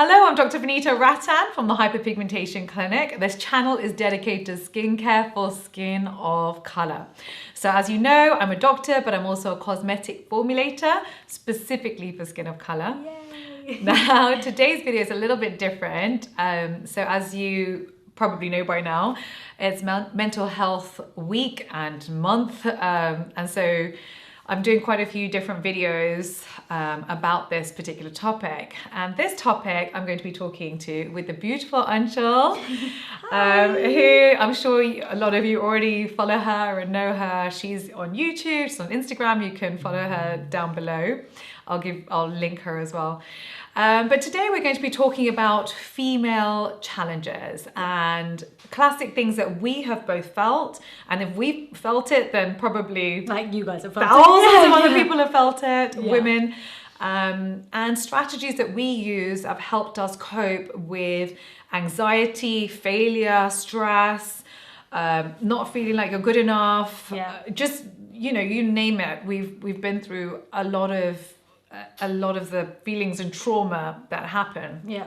Hello, I'm Dr. Vanita Rattan from the Hyperpigmentation Clinic. This channel is dedicated to skincare for skin of color. So as you know, I'm a doctor, but I'm also a cosmetic formulator, specifically for skin of color. Yay. Now, today's video is a little bit different. So as you probably know by now, it's Mental Health Week and Month. And so I'm doing quite a few different videos about this particular topic. And this topic I'm going to be talking with the beautiful Anchal, who I'm sure a lot of you already follow her and know her. She's on YouTube, she's on Instagram. You can follow her down below. I'll link her as well. But today we're going to be talking about female challenges and classic things that we have both felt. And if we've felt it, then probably like you guys have felt thousands of other people have felt it, women. And strategies that we use have helped us cope with anxiety, failure, stress, not feeling like you're good enough. Just, you know, you name it. We've been through a lot of the feelings and trauma that happen.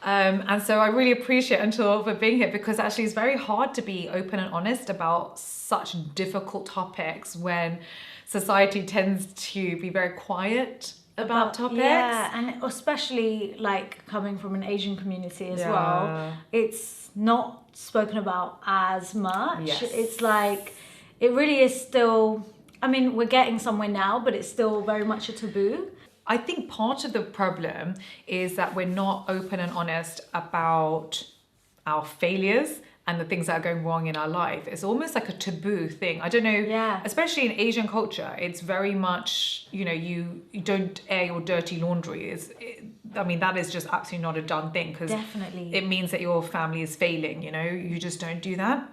And so I really appreciate Anchal for being here, because actually it's very hard to be open and honest about such difficult topics when society tends to be very quiet about topics. Yeah, and especially like coming from an Asian community as well, it's not spoken about as much. Yes. It's like, it really is still, I mean, we're getting somewhere now, but it's still very much a taboo. I think part of the problem is that we're not open and honest about our failures and the things that are going wrong in our life. It's almost like a taboo thing. I don't know, especially in Asian culture, it's very much, you know, you don't air your dirty laundry. I mean, that is just absolutely not a done thing, because it means that your family is failing, you know, you just don't do that.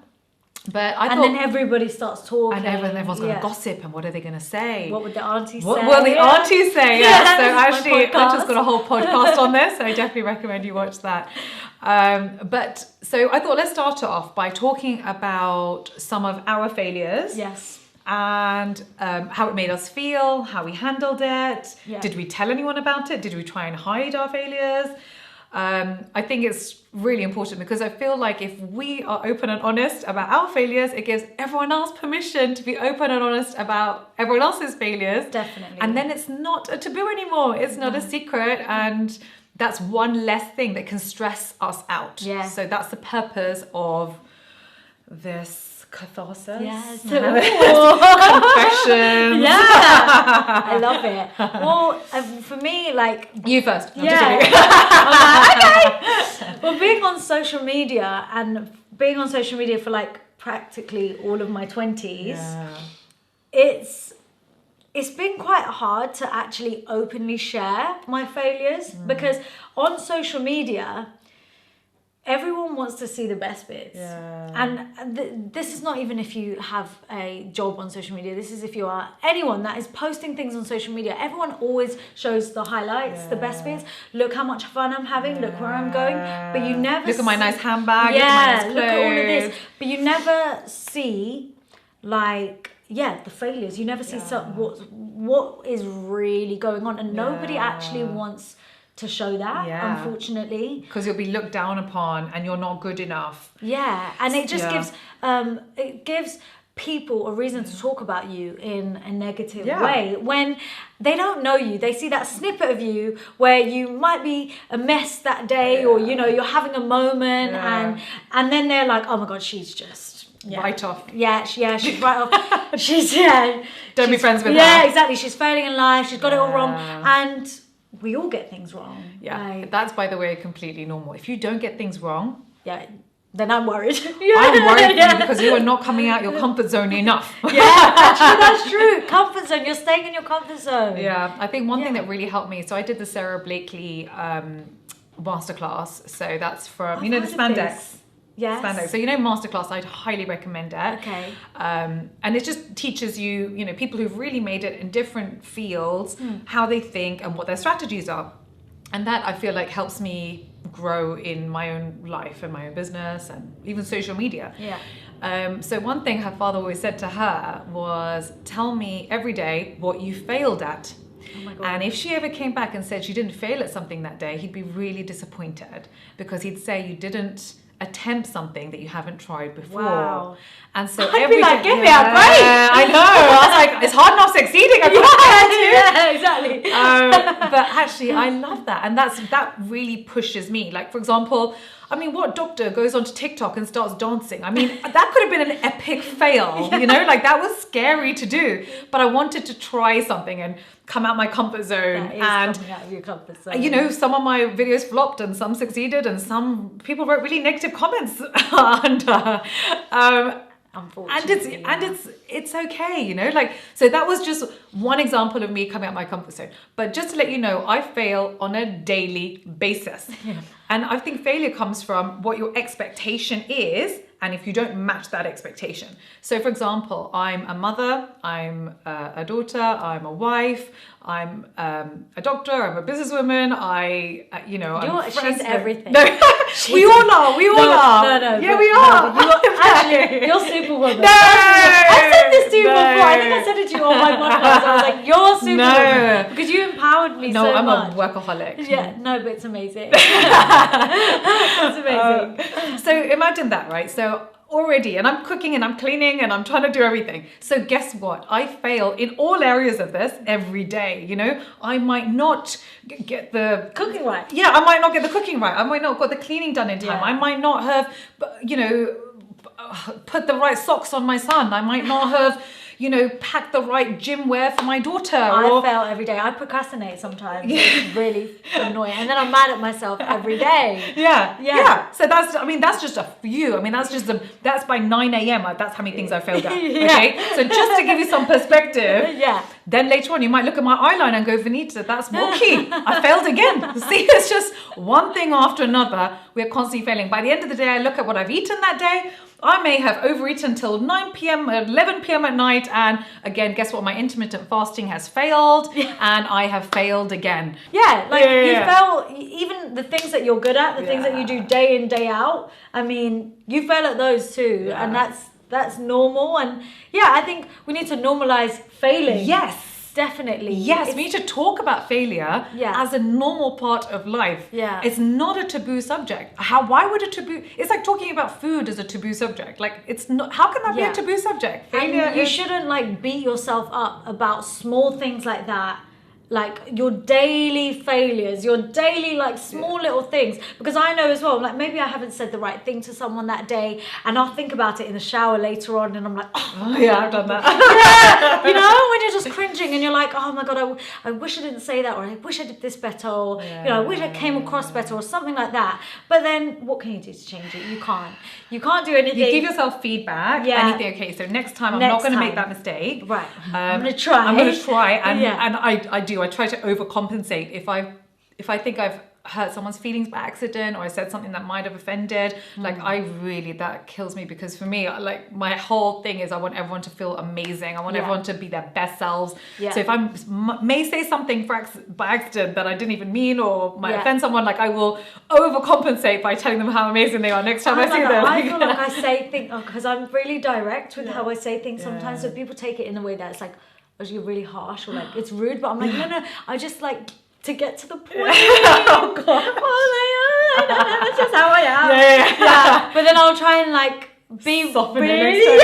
But then everybody starts talking. And everyone's going to gossip, and what are they going to say? What would the aunties say? What will the aunties say? So actually, I've just got a whole podcast on this, so I definitely recommend you watch that. So I thought let's start off by talking about some of our failures. And how it made us feel, how we handled it. Did we tell anyone about it? Did we try and hide our failures? I think it's really important, because I feel like if we are open and honest about our failures, it gives everyone else permission to be open and honest about everyone else's failures. And then it's not a taboo anymore. It's not a secret, and that's one less thing that can stress us out. So that's the purpose of this catharsis. Confessions. I love it. Well, for me, like, you first. I'm okay. Well, being on social media for like practically all of my 20s, it's been quite hard to actually openly share my failures, because on social media, everyone wants to see the best bits. And this is not even if you have a job on social media. This is if you are anyone that is posting things on social media. Everyone always shows the highlights, the best bits. Look how much fun I'm having. Look where I'm going. But you never look at my nice handbag. Look at all of this. But you never see, like, the failures. You never see what is really going on, and nobody actually wants to show that, unfortunately, because you'll be looked down upon and you're not good enough. And it just gives people a reason to talk about you in a negative way when they don't know you. They see that snippet of you where you might be a mess that day, or you know, you're having a moment, and then they're like, oh my god, she's just right off. She's right off. Don't be friends with her. Yeah, exactly. She's failing in life. She's got it all wrong, and we all get things wrong. That's, by the way, completely normal. If you don't get things wrong, then I'm worried. I'm worried for you, because you are not coming out your comfort zone enough. That's true. Comfort zone. You're staying in your comfort zone. I think one thing that really helped me. So I did the Sarah Blakely masterclass. So that's from, you know, the spandex. Spandex. So, you know, masterclass, I'd highly recommend it. And it just teaches you, you know, people who've really made it in different fields, how they think and what their strategies are. And that, I feel like, helps me grow in my own life and my own business and even social media. So one thing her father always said to her was, tell me every day what you failed at. Oh my God. And if she ever came back and said she didn't fail at something that day, he'd be really disappointed, because he'd say you didn't attempt something that you haven't tried before. Wow. And so I'd be like, give me a break. I know. I was like, it's hard enough succeeding. Yeah, exactly. But actually, I love that, and that really pushes me. Like, for example, I mean, what doctor goes onto TikTok and starts dancing? I mean, that could have been an epic fail, you know? Like, that was scary to do. But I wanted to try something and come out my comfort zone. That is And, coming out of your comfort zone. you know, some of my videos flopped and some succeeded, and some people wrote really negative comments under. Unfortunately, And it's okay, you know, like, so that was just one example of me coming out my comfort zone. But just to let you know, I fail on a daily basis. And I think failure comes from what your expectation is, and if you don't match that expectation. So for example, I'm a mother, I'm a daughter, I'm a wife, I'm a doctor, I'm a businesswoman, She's everything. No, we all are. No. Yeah, we are. Actually, you're Superwoman. No. I said this to you before. I think I said it to you on my podcast. I was like, you're Superwoman. No. Because you empowered me so I'm much. a workaholic. Yeah, no, but it's amazing. It's amazing. So imagine that, right? So already, and I'm cooking and I'm cleaning and I'm trying to do everything. So guess what? I fail in all areas of this every day. You know, I might not get the Cooking right. Yeah, I might not get the cooking right. I might not got the cleaning done in time. Yeah. I might not have, you know, put the right socks on my son. I might not have, you know, packed the right gym wear for my daughter. I fail every day. I procrastinate sometimes. It's really annoying. And then I'm mad at myself every day. Yeah. So that's just a few. I mean, that's by 9 a.m. That's how many things I failed at. Okay. So just to give you some perspective. Yeah. Then later on, you might look at my eyeliner and go, Vanita, that's wonky. I failed again. See, it's just one thing after another. We're constantly failing. By the end of the day, I look at what I've eaten that day. I may have overeaten till 9 p.m., 11 p.m. at night. And again, guess what? My intermittent fasting has failed and I have failed again. Yeah, like you fail, even the things that you're good at, the things that you do day in, day out. I mean, you fail at those too. Yeah. And that's normal. And yeah, I think we need to normalize failing. Yes. Definitely. Yes, we need to talk about failure as a normal part of life. Yeah. It's not a taboo subject. Why would a taboo? It's like talking about food as a taboo subject. Like, it's not, how can that be a taboo subject? Failure and you shouldn't like beat yourself up about small things like that. Like your daily failures, your daily like small little things. Because I know as well, like maybe I haven't said the right thing to someone that day, and I'll think about it in the shower later on, and I'm like, oh yeah, I've done that. Yeah, you know, when you're just cringing and you're like, oh my God, I wish I didn't say that, or I wish I did this better, or you know, I wish I came across better, or something like that. But then, what can you do to change it? You can't do anything. You give yourself feedback. Yeah. Anything. Okay, so next time I'm not going to make that mistake. Right. I'm going to try. And I try to overcompensate if I think I've hurt someone's feelings by accident, or I said something that might have offended. Like, that kills me, because for me, like, my whole thing is I want everyone to feel amazing. I want everyone to be their best selves. So if I may say something by accident that I didn't even mean, or might offend someone, like, I will overcompensate by telling them how amazing they are next time I see them. I feel like I say things because I'm really direct with how I say things sometimes, so people take it in a way that's like, oh, you're really harsh, or like it's rude, but I'm like, no, I just like to get to the point. Oh God. Well, that's just how I am. Yeah. But then I'll try and like be soften really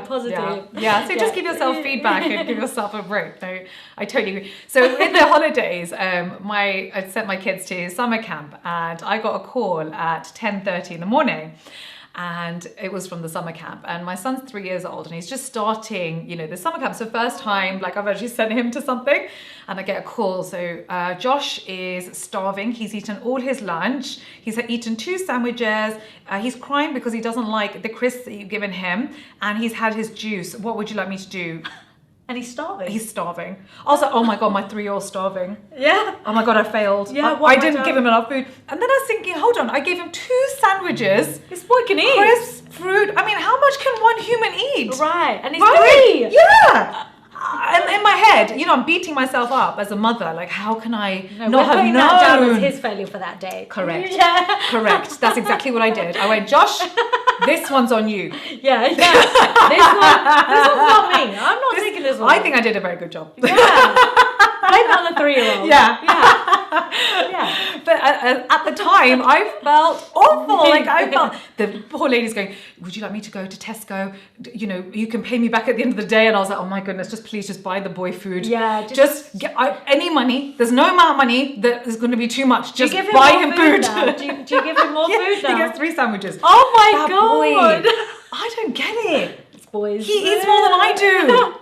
positive. So just give yourself feedback and give yourself a break. No, I totally agree. So in the holidays, I sent my kids to summer camp, and I got a call at 10:30 in the morning. And it was from the summer camp, and my son's 3 years old, and he's just starting, you know, the summer camp. So first time, like, I've actually sent him to something, and I get a call. So Josh is starving. He's eaten all his lunch. He's eaten 2 sandwiches. He's crying because he doesn't like the crisps that you've given him, and he's had his juice. What would you like me to do? And he's starving. He's starving. Also, oh my God, my 3-year-old's starving. Yeah. Oh my God, I failed. Yeah, I didn't give him enough food. And then I was thinking, hold on, I gave him 2 sandwiches. This boy can eat. Crisps, fruit. I mean, how much can one human eat? Right. And he's 3. Yeah. And in my head, you know, I'm beating myself up as a mother. Like, how can I not have known? That down as his failure for that day. Correct. Yeah. Correct. That's exactly what I did. I went, Josh, this one's on you. Yeah. This one's not me. I'm not taking this one. I think I did a very good job. Yeah. Blame it on the 3-year-old. Yeah. Yeah. But at the time, I felt awful. Like I felt, the poor lady's going, would you like me to go to Tesco? You know, you can pay me back at the end of the day. And I was like, oh my goodness, please just buy the boy food. Yeah. Just get any money. There's no amount of money that is going to be too much. Just give him buy more him food food. now? Do you give him more food now? He gets 3 sandwiches. Oh my That God. boy, I don't get it. It's boys. He eats more than I do.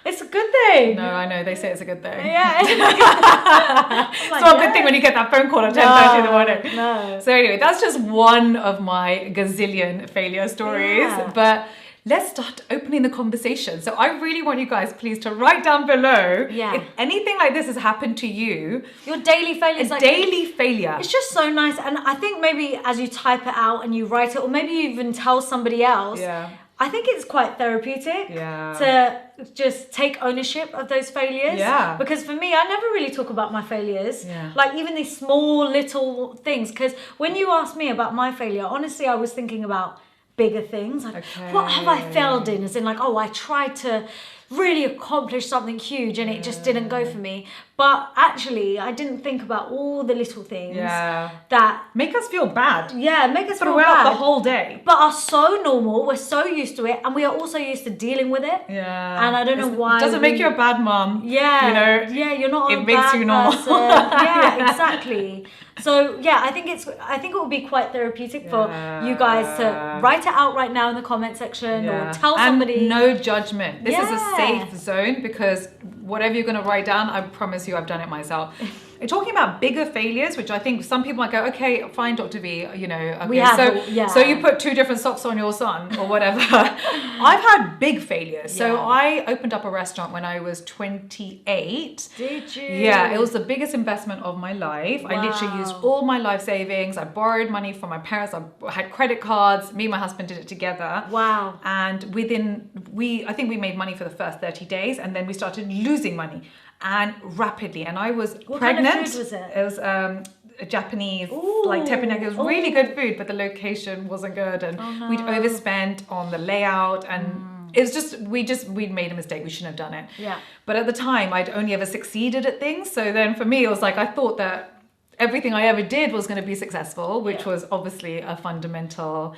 It's a good thing. No, I know. They say it's a good thing. Yeah. It's not a good thing when you get that phone call at 10:30 in the morning. No. So anyway, that's just one of my gazillion failure stories. Yeah. But let's start opening the conversation. So I really want you guys, please, to write down below if anything like this has happened to you. Your daily failures. A daily failure. It's just so nice. And I think maybe as you type it out and you write it, or maybe you even tell somebody else. Yeah. I think it's quite therapeutic to just take ownership of those failures. Yeah. Because for me, I never really talk about my failures. Yeah. Like even these small little things. Because when you asked me about my failure, honestly, I was thinking about bigger things. Like, what have I failed in? As in like, oh, I tried to really accomplish something huge and it just didn't go for me. But actually, I didn't think about all the little things that make us feel bad. Yeah, make us feel throughout bad. the whole day. But are so normal. We're so used to it, and we are also used to dealing with it. Yeah. And I don't know why. It doesn't make you a bad mom. Yeah. You know. Yeah, you're not. It makes you normal. Yeah, exactly. So yeah, I think it would be quite therapeutic for you guys to write it out right now in the comment section or tell somebody. And no judgment. This is a safe zone because whatever you're going to write down, I promise you I've done it myself. We're talking about bigger failures, which I think some people might go, okay, fine, Dr. V, you know, okay, so you put 2 different socks on your son or whatever. I've had big failures. So I opened up a restaurant when I was 28. Did you? Yeah, it was the biggest investment of my life. Wow. I literally used all my life savings. I borrowed money from my parents. I had credit cards. Me and my husband did it together. Wow. And I think we made money for the first 30 days and then we started losing money. And rapidly, and I was pregnant. What kind of food was it? It was a Japanese, like teppanyaki. It was really good food, but the location wasn't good, and we'd overspent on the layout, and it was just we'd made a mistake. We shouldn't have done it. Yeah. But at the time, I'd only ever succeeded at things. So then, for me, it was like I thought that everything I ever did was going to be successful, which was obviously a fundamental,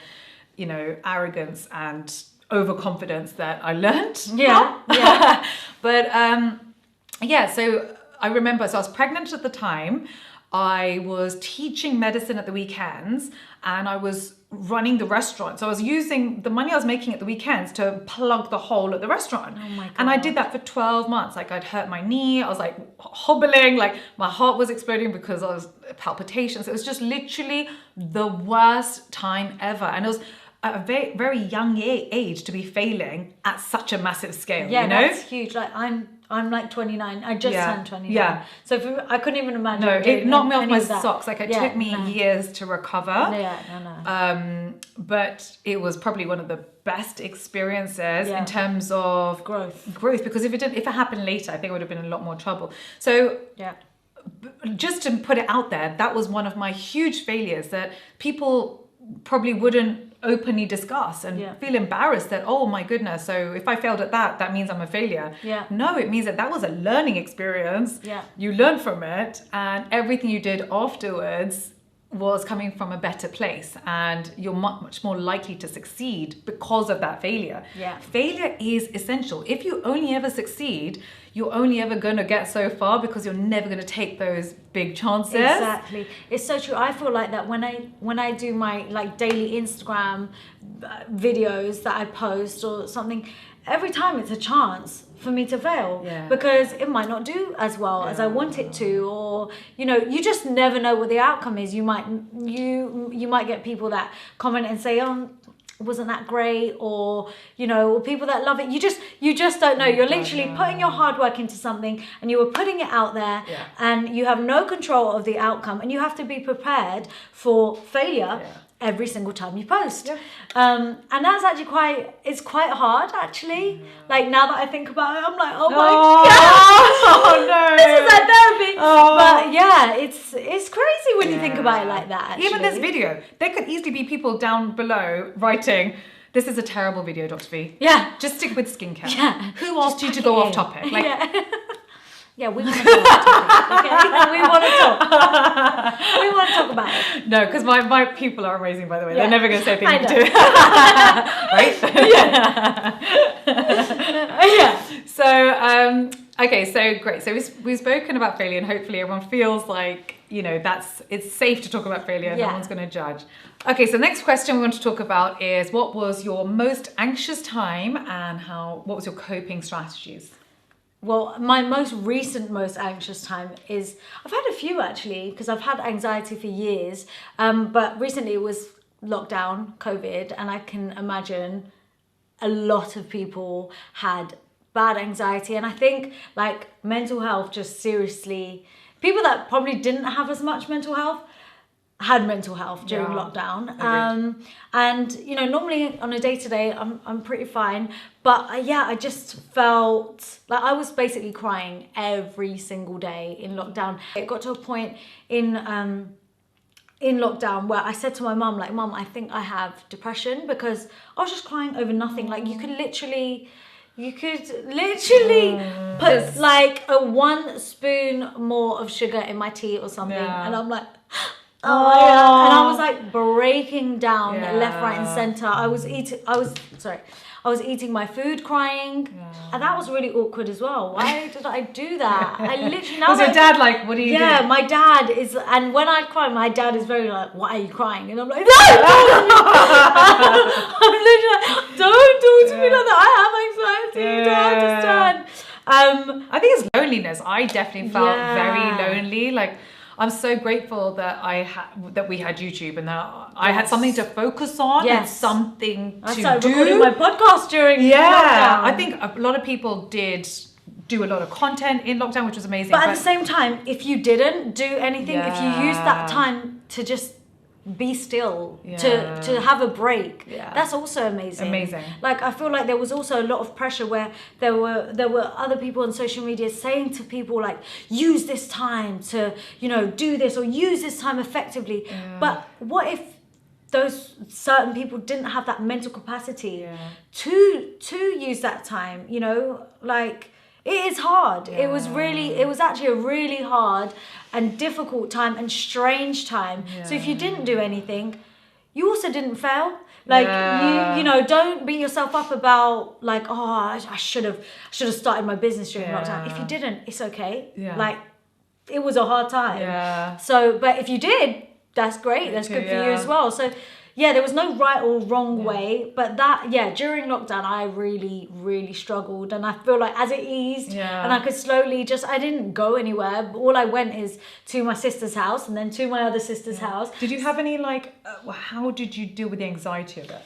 you know, arrogance and overconfidence that I learned. Yeah. Yeah. But yeah, so I remember, so I was pregnant at the time. I was teaching medicine at the weekends and I was running the restaurant. So I was using the money I was making at the weekends to plug the hole at the restaurant. Oh my God. And I did that for 12 months. Like I'd hurt my knee. I was like hobbling, like my heart was exploding because I was palpitations. It was just literally the worst time ever. And it was at a very, very young age to be failing at such a massive scale, you know? That's huge. Like I'm like 29. I just turned 29. Yeah. So I couldn't even imagine. No, it knocked me off my that. socks. Like it took me years to recover. No. But it was probably one of the best experiences in terms of growth. Because if it happened later, I think it would have been in a lot more trouble. So just to put it out there, that was one of my huge failures that people probably wouldn't openly discuss and feel embarrassed that, oh my goodness, so if I failed at that means I'm a failure. No, it means that was a learning experience. You learned from it and everything you did afterwards was coming from a better place and you're much more likely to succeed because of that failure. Failure is essential. If you only ever succeed, you're only ever going to get so far because you're never going to take those big chances. Exactly. It's so true. I feel like that when I do my like daily Instagram videos that I post or something, every time it's a chance for me to fail because it might not do as well as I want it to, or you know, you just never know what the outcome is. You might get people that comment and say, oh, wasn't that great, or you know, or people that love it. You just don't know. You're literally putting your hard work into something and you were putting it out there and you have no control of the outcome, and you have to be prepared for failure every single time you post. And that's actually quite hard actually. Like now that I think about it, I'm like, oh my God. Oh no. This is like therapy. But yeah, it's crazy when you think about it like that, actually. Even this video, there could easily be people down below writing, this is a terrible video, Dr. V. Yeah. Just stick with skincare. Yeah. Who asked you to go off topic? Like, Yeah, we want to talk. Okay, we want to talk. We want to talk about it. No, because my people are amazing, by the way. Yeah. They're never going to say anything to do. Right? Yeah. So, okay, so great. So we've spoken about failure, and hopefully everyone feels like, you know, it's safe to talk about failure. Yeah. No one's going to judge. Okay, so the next question we want to talk about is, what was your most anxious time, and what was your coping strategies? Well, my most anxious time is, I've had a few actually, because I've had anxiety for years, but recently it was lockdown, COVID, and I can imagine a lot of people had bad anxiety. And I think like mental health, just seriously, people that probably didn't have as much mental health had mental health during lockdown. And you know, normally on a day-to-day I'm pretty fine, but I just felt like I was basically crying every single day in lockdown. It got to a point in lockdown where I said to my mum, like, Mum, I think I have depression, because I was just crying over nothing. Like you could literally put like a 1 spoon more of sugar in my tea or something, and I'm like, oh my God. And I was like breaking down left, right, and center. I was eating my food, crying, and that was really awkward as well. Why did I do that? I literally now. Was your dad like, what are you doing? Yeah, my dad is, and when I cry, my dad is very like, why are you crying? And I'm like, no, I'm literally like, don't talk to me like that. I have anxiety. You don't understand. I think it's loneliness. I definitely felt very lonely. Like, I'm so grateful that that we had YouTube, and that I had something to focus on and something to do. I started recording my podcast during lockdown. I think a lot of people did do a lot of content in lockdown, which was amazing. But at the same time, if you didn't do anything, if you used that time to just be still, to have a break, that's also amazing. Like I feel like there was also a lot of pressure where there were other people on social media saying to people like, use this time to, you know, do this, or use this time effectively. But what if those certain people didn't have that mental capacity to use that time? You know, like, it is hard. It was actually a really hard and difficult time and strange time. So if you didn't do anything, you also didn't fail. Like you know, don't beat yourself up about like, oh, I should have started my business during lockdown. If you didn't, it's okay. Like, it was a hard time. So, but if you did, that's great. That's good for you as well. So there was no right or wrong way, but during lockdown, I really, really struggled. And I feel like as it eased and I could slowly I didn't go anywhere. But all I went is to my sister's house and then to my other sister's house. Did you have any like, how did you deal with the anxiety of it?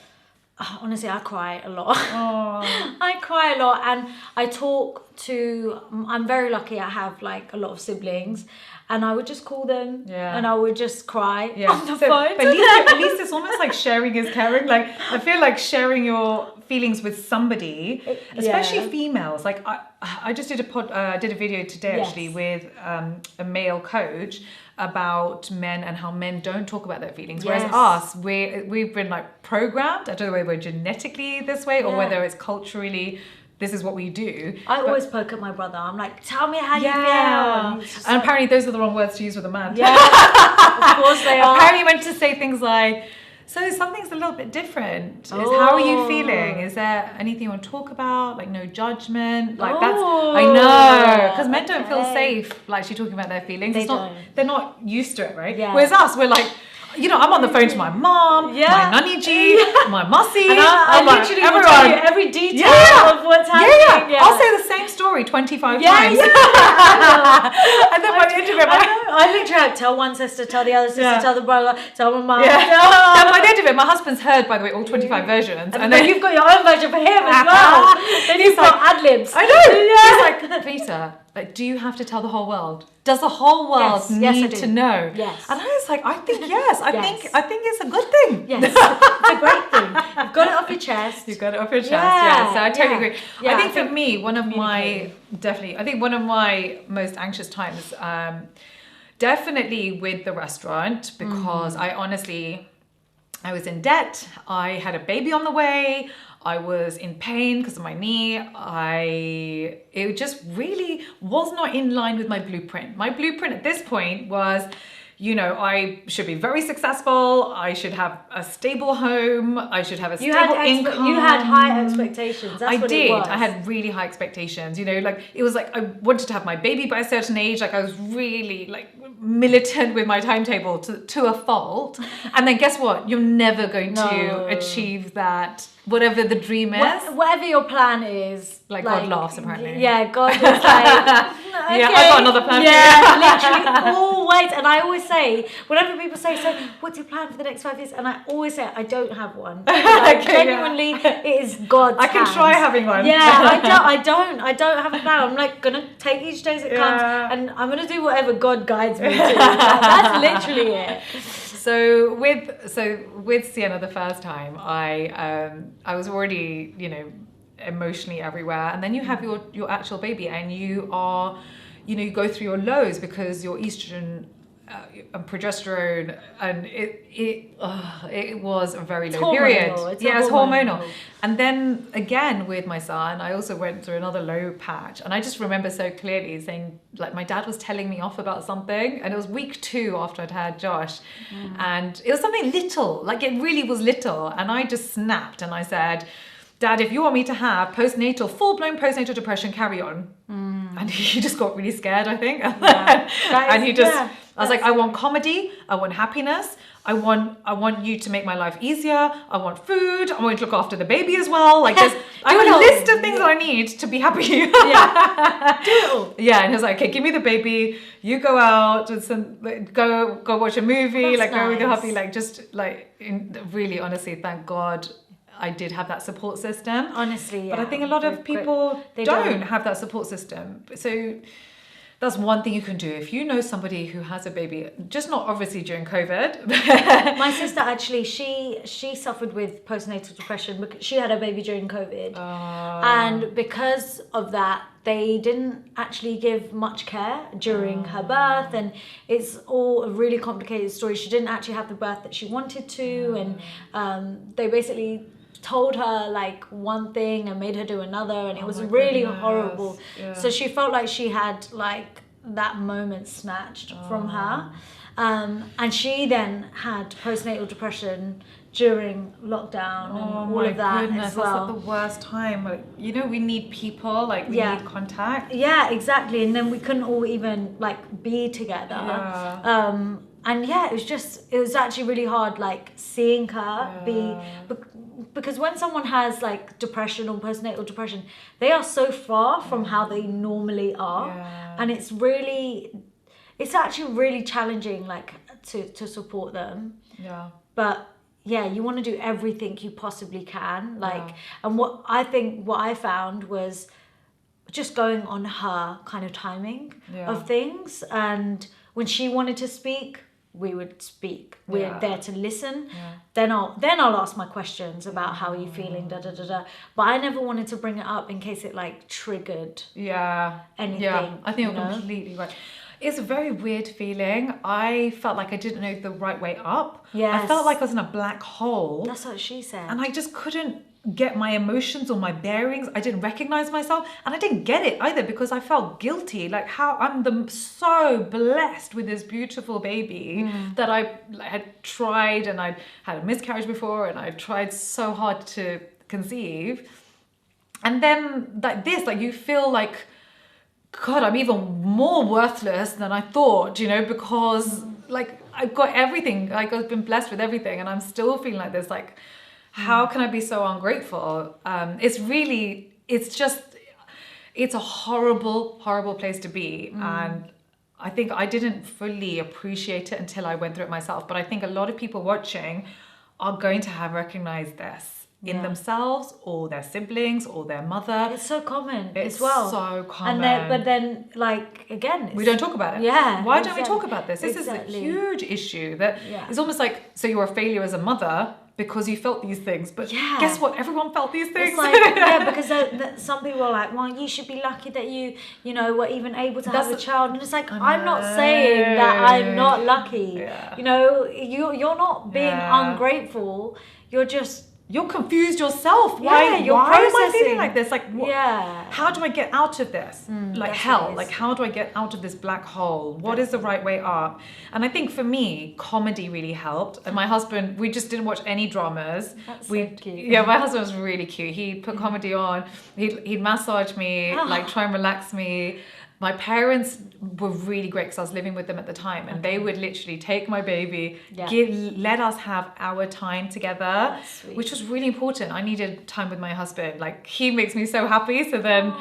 Honestly, I cry a lot. I cry a lot, and I talk to, I'm very lucky I have like a lot of siblings. And I would just call them, and I would just cry on the phone. But at least it's almost like sharing is caring. Like, I feel like sharing your feelings with somebody, especially females. Like, I just did a video today actually with a male coach about men and how men don't talk about their feelings, whereas us, we've been like programmed. I don't know whether we're genetically this way or whether it's culturally. This is what we do. I always poke at my brother. I'm like, tell me how you feel. And apparently those are the wrong words to use with a man. Yeah, of course they are. Apparently you went to say things like, so something's a little bit different. How are you feeling? Is there anything you want to talk about? Like, no judgment? Like, that's, I know. Because men don't feel safe, like, actually talking about their feelings. They're not used to it, right? Yeah. Whereas us, we're like, you know, I'm on the phone to my mom, my nanny G, my mussy. And I literally will tell you every detail of what's happening. Yeah. I'll say the same story 25 times. And then by the end of it, I literally have to tell one sister, tell the other sister, tell the brother, tell my mum. And by the end of it, my husband's heard, by the way, all 25 versions. And then you've got your own version for him as well. Then you've got ad-libs. I know. He's like, Peter, like, do you have to tell the whole world? Does the whole world need to know? Yes. And I was like, I think yes. I think it's a good thing. Yes, it's a great thing. You've got it off your chest. You've got it off your chest. Yeah. So I totally agree. Yeah, I think for me, one of my most anxious times, definitely with the restaurant, because I honestly, I was in debt. I had a baby on the way. I was in pain because of my knee. It just really was not in line with my blueprint. My blueprint at this point was, you know, I should be very successful. I should have a stable home. I should have a stable income. You had high expectations. That's what it was. I had really high expectations. You know, like it was like I wanted to have my baby by a certain age. Like I was really like militant with my timetable to a fault. And then guess what? You're never going to achieve that. Whatever the dream is. Whatever your plan is. Like God laughs apparently. Yeah, God is like, okay. Yeah, I've got another plan. Yeah, literally always. And I always say, whenever people say, so what's your plan for the next 5 years? And I always say, I don't have one. Like, genuinely, it is God's I can try having one. Yeah, I don't have a plan. I'm like gonna take each day as it comes, and I'm gonna do whatever God guides me to. That's literally it. So with Sienna the first time, I was already, you know, emotionally everywhere, and then you have your actual baby, and you are, you know, you go through your lows because your estrogen and progesterone, and it was a very low period. It's hormonal. And then again with my son, I also went through another low patch, and I just remember so clearly saying, like, my dad was telling me off about something, and it was week 2 after I'd had Josh, and it was something little, like it really was little, and I just snapped and I said, Dad, if you want me to have full-blown postnatal depression, carry on. And he just got really scared, I think. I was like, I want comedy, I want happiness, I want you to make my life easier, I want food, I want you to look after the baby as well. Like I have a list of things that I need to be happy. Do it all. Yeah, and he was like, okay, give me the baby, you go out, go watch a movie. That's go with your hubby, really honestly, thank God I did have that support system. Honestly, But I think a lot of people don't have that support system. So that's one thing you can do. If you know somebody who has a baby, just not obviously during COVID. My sister actually, she suffered with postnatal depression because she had a baby during COVID. And because of that, they didn't actually give much care during her birth, and it's all a really complicated story. She didn't actually have the birth that she wanted to, and they basically told her like one thing and made her do another, and it was really horrible. So she felt like she had like that moment snatched from her, and she then had postnatal depression during lockdown and all of that as well. That's like the worst time. Like, you know, we need people, like we need contact. Yeah, exactly. And then we couldn't all even like be together. And it was actually really hard, like seeing her be, because when someone has like depression or postnatal depression, they are so far from how they normally are, and it's actually really challenging, like to support them. But yeah, you want to do everything you possibly can, and what I found was just going on her kind of timing of things, and when she wanted to speak, we would speak. We're there to listen. Then I'll ask my questions about how are you feeling, But I never wanted to bring it up in case it like triggered anything. Yeah, I think you're completely right. It's a very weird feeling. I felt like I didn't know the right way up. I felt like I was in a black hole. That's what she said. And I just couldn't get my emotions or my bearings. I didn't recognize myself, and I didn't get it either because I felt guilty, like how I'm so blessed with this beautiful baby that I had tried, and I had a miscarriage before, and I tried so hard to conceive, and then like you feel like, God, I'm even more worthless than I thought, you know, because like I've got everything, like I've been blessed with everything, and I'm still feeling like this, like, how can I be so ungrateful? It's a horrible, horrible place to be. And I think I didn't fully appreciate it until I went through it myself. But I think a lot of people watching are going to have recognized this in themselves or their siblings or their mother. It's so common as well. So common. But then, like, again, we don't talk about it. Why don't we talk about this? This is a huge issue that it's almost like, so you're a failure as a mother, because you felt these things. But Yeah. guess what? Everyone felt these things. It's like, yeah, because some people are like, well, you should be lucky that you were even able to have a child. And it's like, I'm not saying that I'm not lucky. Yeah. You know, you're not being ungrateful. You're confused yourself. Yeah, you're why am I processing. feeling like this? Like, Yeah. how do I get out of this? Like that's hell. what it is. Like, how do I get out of this black hole? What is the right way up? And I think for me, comedy really helped. And my husband, we just didn't watch any dramas. That's so cute. Yeah, my husband was really cute. He put comedy on. He'd massage me, like try and relax me. My parents were really great because I was living with them at the time, and they would literally take my baby, let us have our time together, which was really important. I needed time with my husband. Like, he makes me so happy, so then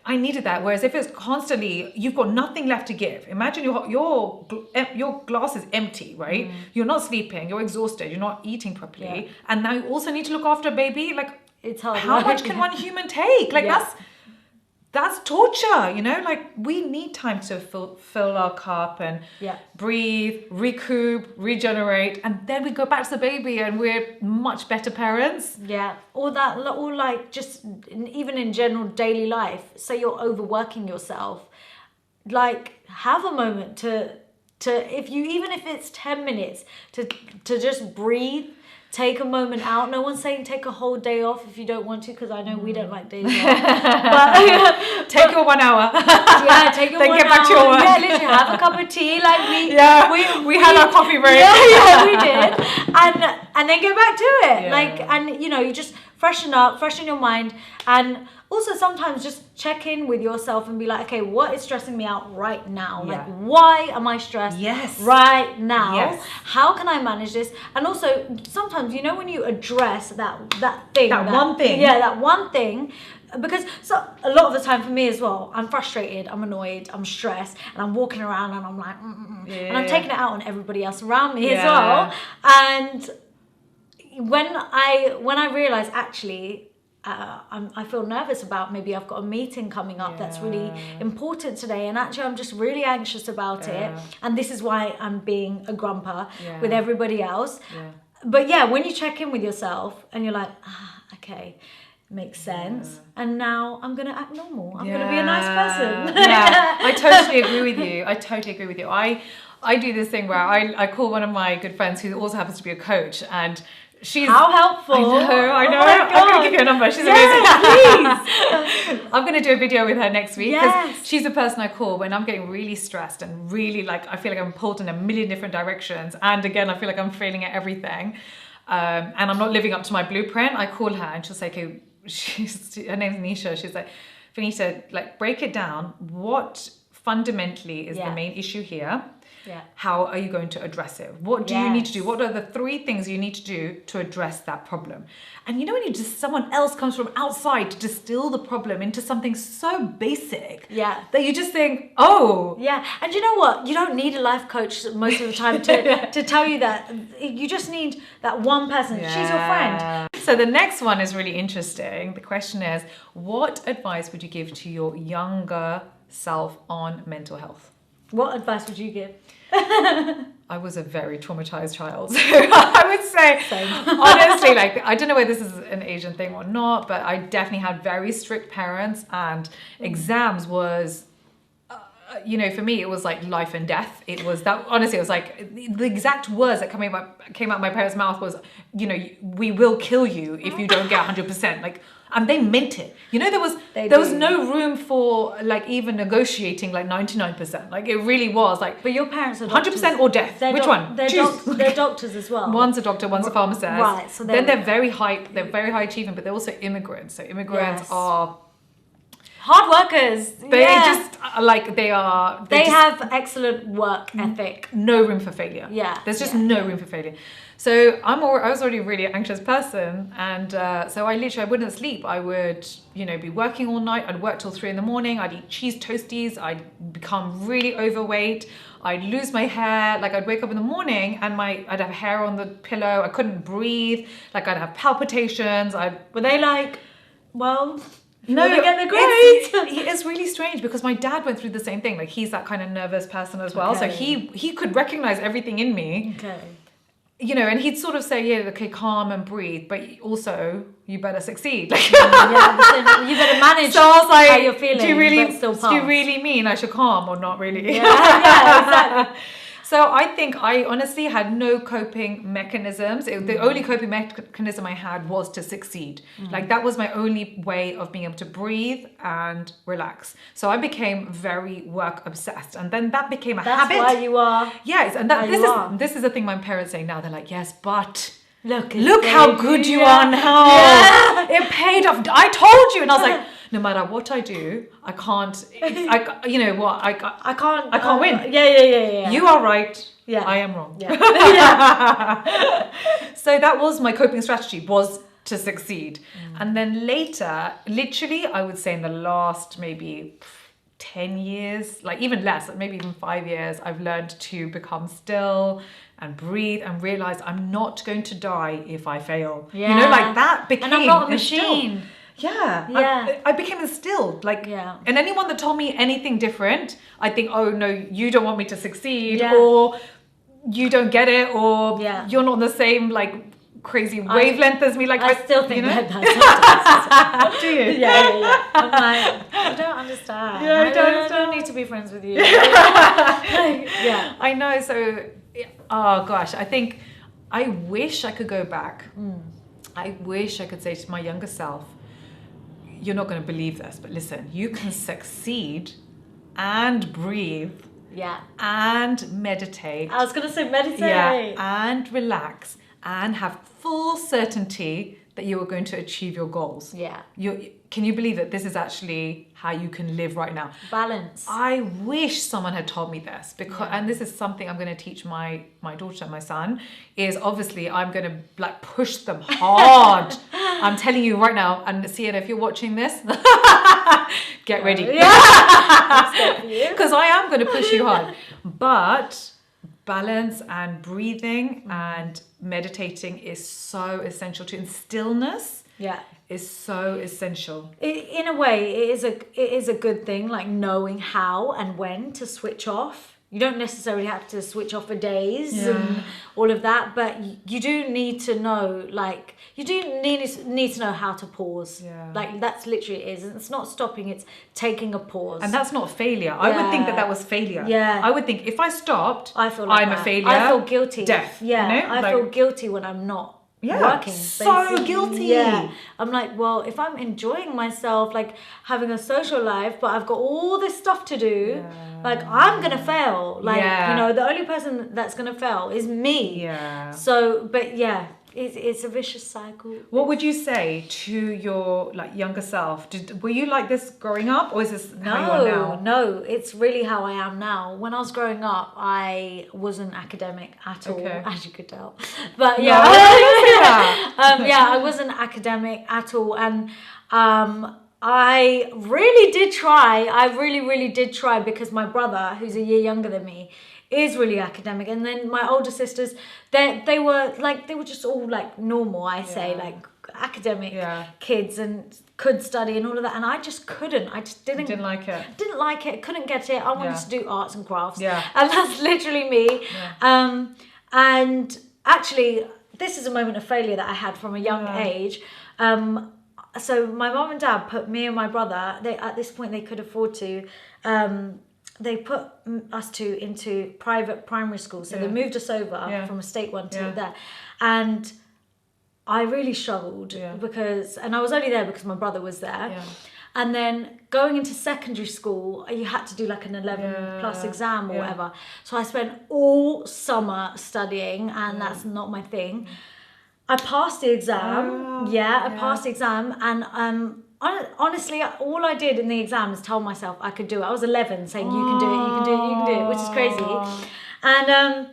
I needed that. Whereas if it's constantly, you've got nothing left to give. Imagine your glass is empty, right? You're not sleeping, you're exhausted, you're not eating properly, and now you also need to look after a baby. Like, it's hard. How much can one human take? Like, that's torture, you know? Like, we need time to fill our cup and breathe, recoup, regenerate, and then we go back to the baby and we're much better parents. Yeah, or like just even in general daily life. Say you're overworking yourself, like have a moment to even if it's 10 minutes to just breathe. Take a moment out. No one's saying take a whole day off if you don't want to, because I know we don't like days off. But take your 1 hour. Yeah, take your 1 hour. Then get back to your work. Yeah, literally have a cup of tea. Like we had our coffee break. Yeah, we did. And then get back to it. Yeah. Like, and you just freshen up, freshen your mind, and also sometimes just check in with yourself and be like, okay, what is stressing me out right now? Like, why am I stressed right now? Yes. How can I manage this? And also sometimes, when you address that one thing, because a lot of the time for me as well, I'm frustrated, I'm annoyed, I'm stressed, and I'm walking around and I'm like, and I'm taking it out on everybody else around me as well. And when I realize actually, I feel nervous about maybe I've got a meeting coming up that's really important today, and actually I'm just really anxious about it, and this is why I'm being a grumper with everybody else. But when you check in with yourself and you're like, okay, makes sense, and now I'm gonna act normal. I'm gonna be a nice person. I totally agree with you. I do this thing where I call one of my good friends who also happens to be a coach, and she's how helpful. I know. Oh, I'm gonna give you a number. She's amazing. Please. I'm gonna do a video with her next week, because she's the person I call when I'm getting really stressed and really like I feel like I'm pulled in a million different directions, and again I feel like I'm failing at everything, and I'm not living up to my blueprint. I call her and she'll say, okay, her name's Nisha. She's like, Vanita, like, break it down. What fundamentally is the main issue here? How are you going to address it? What do you need to do? What are the 3 things you need to do to address that problem? And when someone else comes from outside to distill the problem into something so basic that you just think, oh. Yeah, and you know what? You don't need a life coach most of the time to tell you that. You just need that one person. She's your friend. So the next one is really interesting. The question is, what advice would you give to your younger self on mental health? What advice would you give? I was a very traumatized child. So I would say, honestly, like, I don't know whether this is an Asian thing or not, but I definitely had very strict parents, and exams was, for me, it was like life and death. It was that, honestly, it was like the exact words that came out my parents' mouth was, we will kill you if you don't get 100%. Like, and they meant it. There was no room for like even negotiating like 99%. Like, it really was like. But your parents are doctors. 100% or death. Which one? They're doctors as well. One's a doctor, one's a pharmacist. Right. So then they're very high achieving, but they're also immigrants. So immigrants are hard workers. They just like they have excellent work ethic. No room for failure. Yeah. There's just no room for failure. So I was already a really anxious person, and so I wouldn't sleep. I would, be working all night. I'd work till 3 in the morning. I'd eat cheese toasties. I'd become really overweight. I'd lose my hair. Like, I'd wake up in the morning and I'd have hair on the pillow. I couldn't breathe. Like, I'd have palpitations. Were they like, well? No, get the grades. It's really strange because my dad went through the same thing. Like, he's that kind of nervous person as well. Okay. So he could recognize everything in me. Okay. you know, and he'd sort of say, yeah, okay, calm and breathe, but also you better succeed. Like, yeah, you better manage so I was like, how you're feeling. Do you do really mean I should calm or not really? Yeah, exactly. So I think I honestly had no coping mechanisms. The only coping mechanism I had was to succeed. Like that was my only way of being able to breathe and relax. So I became very work obsessed, and then that became a habit. That's why you are. Yes, and this is the thing my parents say now. They're like, yes, but look how good you are now. Yeah. It paid off. I told you, and I was like, no matter what I do, I can't. You know what? I can't win. Yeah. You are right. Yeah. I am wrong. Yeah. So that was my coping strategy, was to succeed. And then later, literally, I would say in the last maybe 10 years, like even less, maybe even 5 years, I've learned to become still and breathe and realize I'm not going to die if I fail. Yeah. You know, like that became. And I'm not a machine. Yeah. I became instilled. Like, and anyone that told me anything different, I think, oh no, you don't want me to succeed, or you don't get it, or you're not on the same like crazy wavelength as me. Like I still think that sometimes. Do you? Yeah. I'm like, I don't understand. Yeah, I don't need to be friends with you. I know. So, oh gosh, I think I wish I could go back. I wish I could say to my younger self, you're not going to believe this, but listen, you can succeed and breathe. Yeah. And meditate. I was going to say meditate. Yeah. And relax and have full certainty that you are going to achieve your goals. Yeah. Can you believe that this is actually how you can live right now? Balance. I wish someone had told me this, because and this is something I'm going to teach my daughter and my son, is obviously I'm going to like push them hard. I'm telling you right now, and Sienna, if you're watching this, get ready. Because I am going to push you hard. But balance and breathing and meditating is so essential to, and stillness is so essential. In a way, it is a good thing, like knowing how and when to switch off. You don't necessarily have to switch off for days and all of that, but you do need to know, like, you do need to know how to pause. Yeah. Like, that's literally it is. It's not stopping, it's taking a pause. And that's not failure. I would think that was failure. Yeah. I would think if I stopped, I feel like I'm a failure. I feel guilty. Death. Yeah. You know? I feel guilty when I'm not working. So guilty. Yeah. I'm like, well, if I'm enjoying myself, like having a social life, but I've got all this stuff to do, like I'm gonna fail. Like, you know, the only person that's gonna fail is me. Yeah. So, but it's a vicious cycle. What would you say to your like younger self? Were you like this growing up, or is this how you are now? No, it's really how I am now. When I was growing up, I wasn't academic at all, as you could tell. But I wasn't academic at all, and I really did try. I really did try, because my brother, who's a year younger than me, is really academic, and then my older sisters, they were just all like normal, I say, like academic kids, and could study and all of that, and I just couldn't. I just didn't like it. Didn't like it. Couldn't get it. I wanted to do arts and crafts. Yeah, and that's literally me. Yeah. And actually, this is a moment of failure that I had from a young age. So my mom and dad put me and my brother. At this point they could afford to. They put us two into private primary school. So they moved us over from a state one to there. And I really struggled because I was only there because my brother was there. Yeah. And then going into secondary school, you had to do like an 11 plus exam or whatever. So I spent all summer studying, and that's not my thing. I passed the exam. I passed the exam, and honestly, all I did in the exam is tell myself I could do it. I was 11, saying you can do it, you can do it, you can do it, which is crazy. And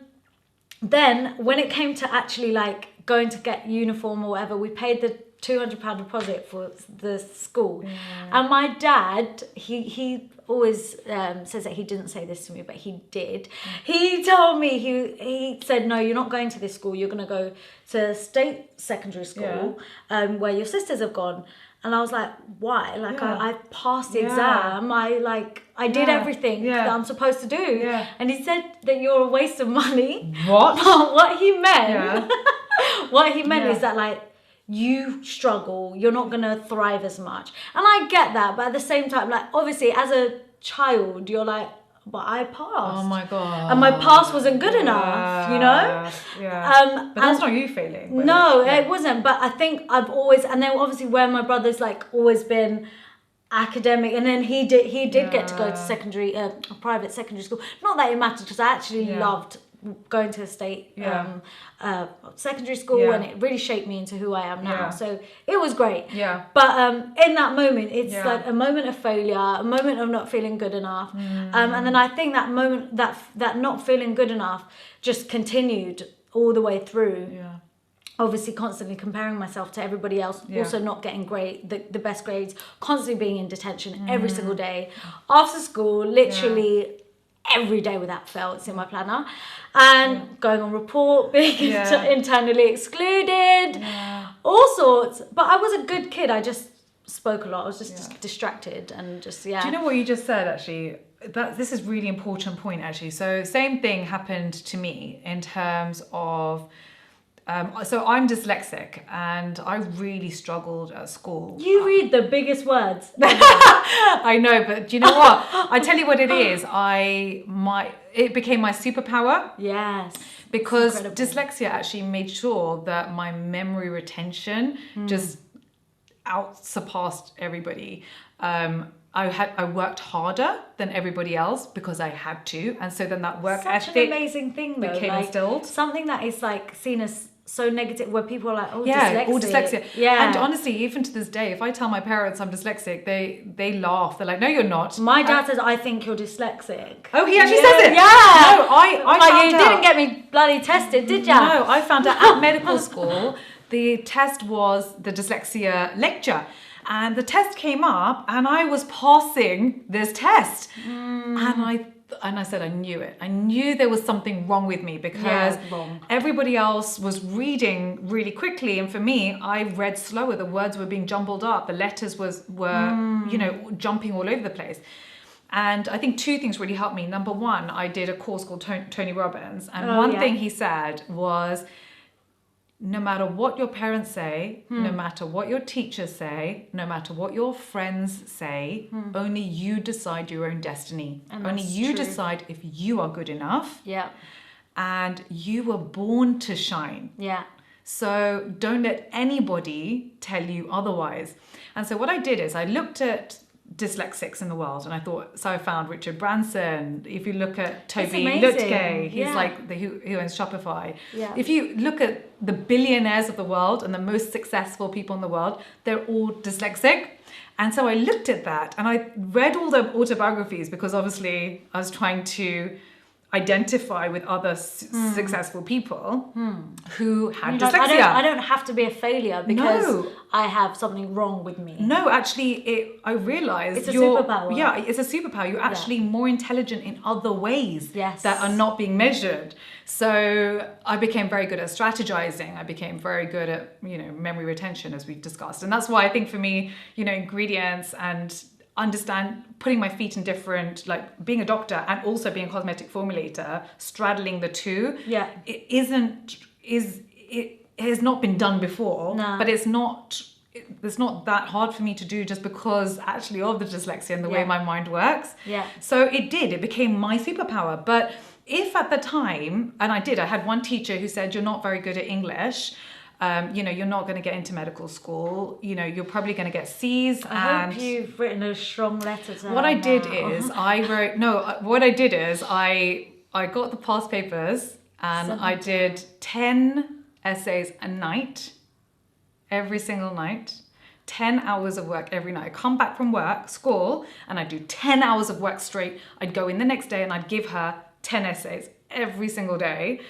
then when it came to actually like going to get uniform or whatever, we paid the £200 deposit for the school. And my dad, he always says that he didn't say this to me, but he did. He told me, he said, no, you're not going to this school. You're going to go to state secondary school where your sisters have gone. And I was like, why? Like, Yeah. I passed the exam. I did everything that I'm supposed to do. Yeah. And he said that you're a waste of money. What? But what he meant, Yeah. is that, like, you struggle. You're not going to thrive as much. And I get that. But at the same time, like, obviously, as a child, you're like, but I passed. Oh my God. And my pass wasn't good enough, you know? Yeah. But that's not you failing. No, it wasn't. But I think I've always, and then obviously where my brother's like always been academic, and then he did get to go to secondary, a private secondary school. Not that it mattered, because I actually loved going to a state secondary school, and it really shaped me into who I am now. So it was great. Yeah. But in that moment, it's like a moment of failure, a moment of not feeling good enough, and then I think that moment, that not feeling good enough, just continued all the way through. Yeah. Obviously, constantly comparing myself to everybody else, also not getting the best grades, constantly being in detention every single day, after school, literally. Every day without fail, it's in my planner, and going on report, being internally excluded, all sorts. But I was a good kid. I just spoke a lot. I was just distracted and just Do you know what you just said? Actually, this is really important point. Actually, so same thing happened to me in terms of. So I'm dyslexic, and I really struggled at school. You read the biggest words. I know, but do you know what? I tell you what it is. It became my superpower. Yes. Because dyslexia actually made sure that my memory retention just surpassed everybody. I worked harder than everybody else because I had to, and so then that work ethic an amazing thing though, became instilled. Something that is like seen as so negative, where people are like, dyslexia. And honestly, even to this day, if I tell my parents I'm dyslexic, they laugh. They're like, no, you're not. My dad says, I think you're dyslexic. Oh, he actually says it? Yeah. No, I found you out. didn't get me bloody tested, did ya? No, I found out at medical school, the test was the dyslexia lecture. And the test came up, and I was passing this test. And I said, I knew it. I knew there was something wrong with me, because everybody else was reading really quickly. And for me, I read slower. The words were being jumbled up. The letters were jumping all over the place. And I think two things really helped me. Number one, I did a course called Tony Robbins. And one thing he said was, no matter what your parents say, no matter what your teachers say, no matter what your friends say, only you decide your own destiny. And only you decide if you are good enough. Yeah. And you were born to shine. Yeah. So don't let anybody tell you otherwise. And so what I did is I looked at dyslexics in the world, and I found Richard Branson. If you look at Toby Lutke, he's like who owns Shopify. Yeah. If you look at the billionaires of the world and the most successful people in the world, they're all dyslexic. And so I looked at that, and I read all the autobiographies, because obviously I was trying to identify with other successful people who had dyslexia. I don't have to be a failure because I have something wrong with me. No, actually, I realised it's a superpower. Yeah, it's a superpower. You're actually more intelligent in other ways that are not being measured. So I became very good at strategizing. I became very good at memory retention, as we've discussed, and that's why I think for me, ingredients and understand putting my feet in different, like being a doctor and also being a cosmetic formulator, straddling the two. Yeah, it has not been done before. No. But it's not that hard for me to do, just because actually of the dyslexia and the way my mind works. Yeah. So it became my superpower. But if at the time, and I had one teacher who said, you're not very good at English. You're not going to get into medical school. You're probably going to get C's. I hope you've written a strong letter to her. What I did is I got the past papers, and I did 10 essays a night, every single night. 10 hours of work every night. I'd come back from school, and I'd do 10 hours of work straight. I'd go in the next day, and I'd give her 10 essays every single day.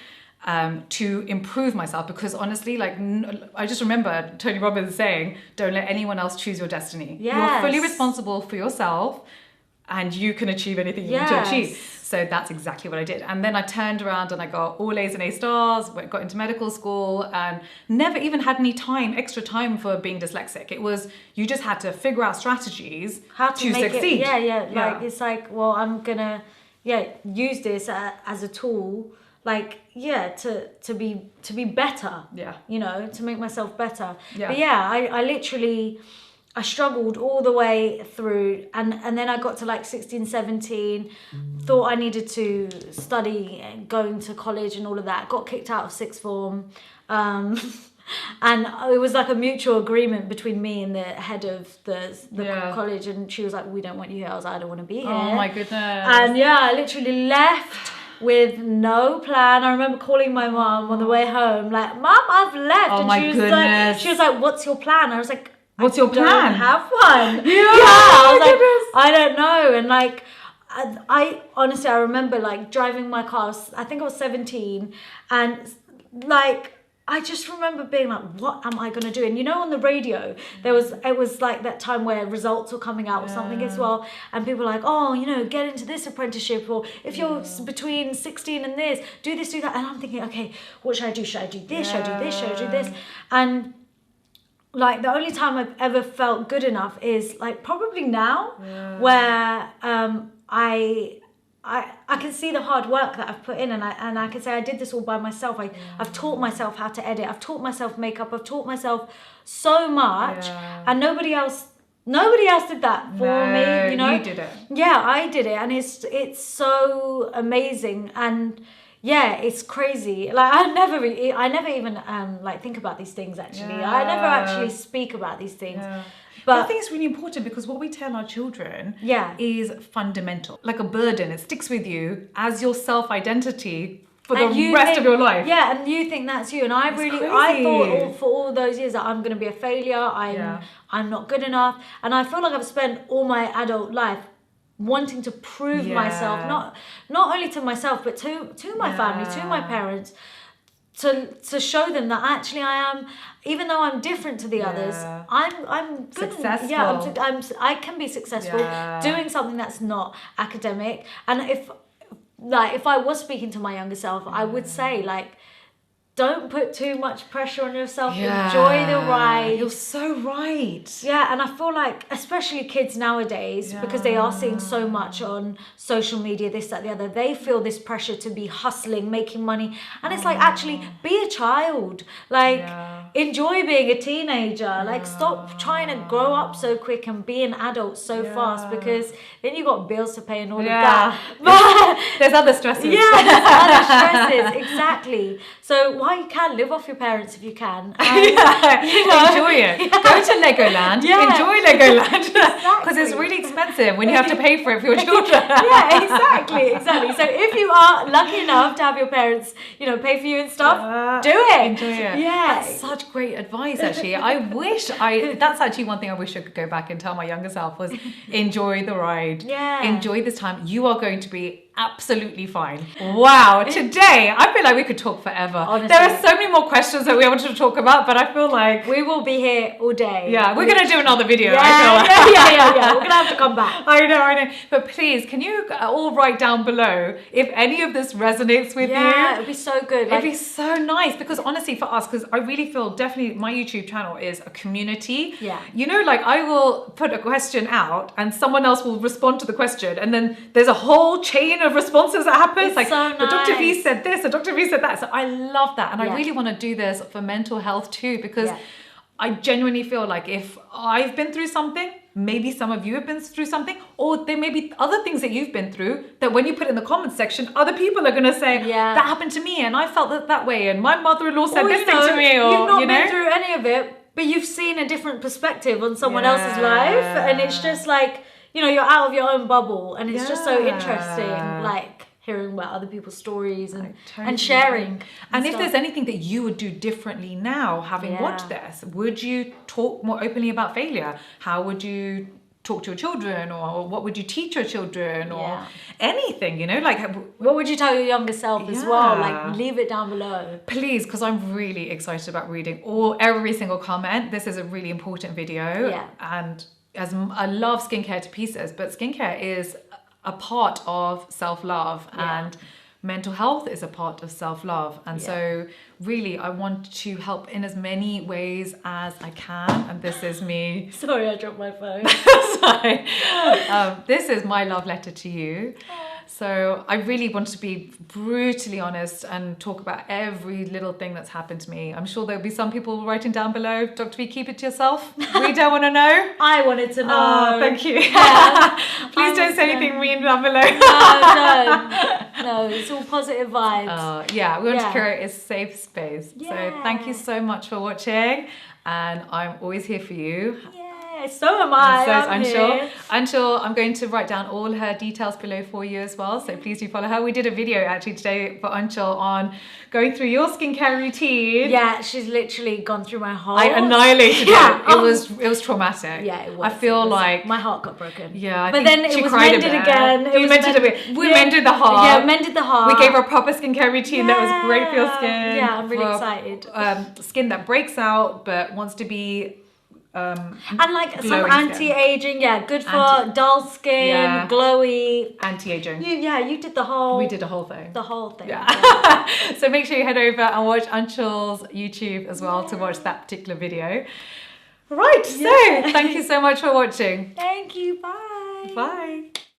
To improve myself, because honestly, I just remember Tony Robbins saying, don't let anyone else choose your destiny. Yes. You're fully responsible for yourself, and you can achieve anything you want to achieve. So that's exactly what I did. And then I turned around and I got all A's and A stars, got into medical school, and never even had any extra time for being dyslexic. It was, you just had to figure out strategies how to make succeed. Like, it's like, well, I'm gonna, use this as a tool, like, to be better. You know, to make myself better. But I literally, I struggled all the way through, and then I got to like 16, 17, thought I needed to study, going to college and all of that. Got kicked out of sixth form. And it was like a mutual agreement between me and the head of the college, and she was like, we don't want you here. I was like, I don't want to be here. Oh my goodness. And I literally left with no plan. I remember calling my mom on the way home, like, Mom, I've left. Oh, and my goodness. She was like, what's your plan? I was like, what's your plan? I don't have one. I was like, I don't know. And like, I honestly, I remember like driving my car. I think I was 17, and like, I just remember being like, what am I going to do? And you know, on the radio, it was like that time where results were coming out or something as well. And people were like, oh, you know, get into this apprenticeship, or if you're between 16 and this, do this, do that. And I'm thinking, okay, what should I do? Should I do this? Should I do this? Should I do this? And like, the only time I've ever felt good enough is like probably now, where I can see the hard work that I've put in, and I can say I did this all by myself. I've taught myself how to edit. I've taught myself makeup. I've taught myself so much, and nobody else did that for me. You know, you did it. Yeah, I did it, and it's so amazing, and it's crazy. Like, I never even like think about these things actually. I never actually speak about these things. But I think it's really important, because what we tell our children is fundamental. Like a burden, it sticks with you as your self-identity for the rest of your life. Yeah, and you think that's you. And I thought for all those years that I'm going to be a failure. I'm not good enough. And I feel like I've spent all my adult life wanting to prove myself, not only to myself, but to my family, to my parents, to show them that actually I am, even though I'm different to the others, I'm good. Successful. I can be successful doing something that's not academic. And if I was speaking to my younger self, I would say, like, don't put too much pressure on yourself. Enjoy the ride. You're so right. Yeah, and I feel like, especially kids nowadays, because they are seeing so much on social media, this, that, the other, they feel this pressure to be hustling, making money. And it's like, actually, be a child. Like, enjoy being a teenager. Like, stop trying to grow up so quick and be an adult so fast, because then you got bills to pay and all of that. But there's other stresses. There's other stresses, exactly. So while you can, live off your parents if you can. Enjoy it. Go to Legoland. Enjoy Legoland. Because it's really expensive when you have to pay for it for your children. Exactly. So if you are lucky enough to have your parents, pay for you and stuff, do it. Enjoy it. That's such great advice, actually. That's actually one thing I wish I could go back and tell my younger self was, enjoy the ride. Enjoy this time. You are going to be absolutely fine. Wow, today I feel like we could talk forever. Honestly. There are so many more questions that we wanted to talk about, but I feel like we will be here all day. We're gonna do another video. We're gonna have to come back. I know. But please, can you all write down below if any of this resonates with you? It'd be so good. It'd be so nice, because honestly, for us, because I really feel definitely my YouTube channel is a community. Like, I will put a question out and someone else will respond to the question, and then there's a whole chain of responses that happens. It's like, so nice. But Dr. V said this, and Dr. V said that. So I love that, and I really want to do this for mental health too, because I genuinely feel like if I've been through something, maybe some of you have been through something, or there may be other things that you've been through that when you put in the comments section, other people are going to say, that happened to me and I felt that way, and my mother-in-law said this thing to me, or you've not been through any of it, but you've seen a different perspective on someone else's life, and it's just like, you're out of your own bubble, and it's just so interesting, like, hearing about other people's stories and sharing. And if there's anything that you would do differently now, having watched this, would you talk more openly about failure? How would you talk to your children, or what would you teach your children, or anything, like what would you tell your younger self as well? Like, leave it down below, please, because I'm really excited about reading every single comment. This is a really important video, and I love skincare to pieces, but skincare is a part of self-love, and mental health is a part of self-love. And so really I want to help in as many ways as I can. And this is me. Sorry, I dropped my phone. Sorry. This is my love letter to you. So I really want to be brutally honest and talk about every little thing that's happened to me. I'm sure there'll be some people writing down below, Dr. V, keep it to yourself. We don't want to know. I wanted to know. Oh, thank you. Yeah. Please don't say anything mean down below. No, it's all positive vibes. Yeah, we want to create a safe space. Yeah. So thank you so much for watching, and I'm always here for you. So am I. And so is Anshul. I'm going to write down all her details below for you as well. So please do follow her. We did a video actually today for Anshul on going through your skincare routine. Yeah, she's literally gone through my whole. I annihilated it. It was traumatic. Yeah, it was. I feel like my heart got broken. Yeah, but then it was mended again. We mended the heart. Yeah, mended the heart. We gave her a proper skincare routine that was great for your skin. Yeah, I'm really excited. Skin that breaks out but wants to be and like some anti-aging, good for dull skin, glowy, anti-aging. You did the whole. We did a whole thing. The whole thing. Yeah. So make sure you head over and watch Anshul's YouTube as well to watch that particular video. Right. So thank you so much for watching. Thank you. Bye. Bye.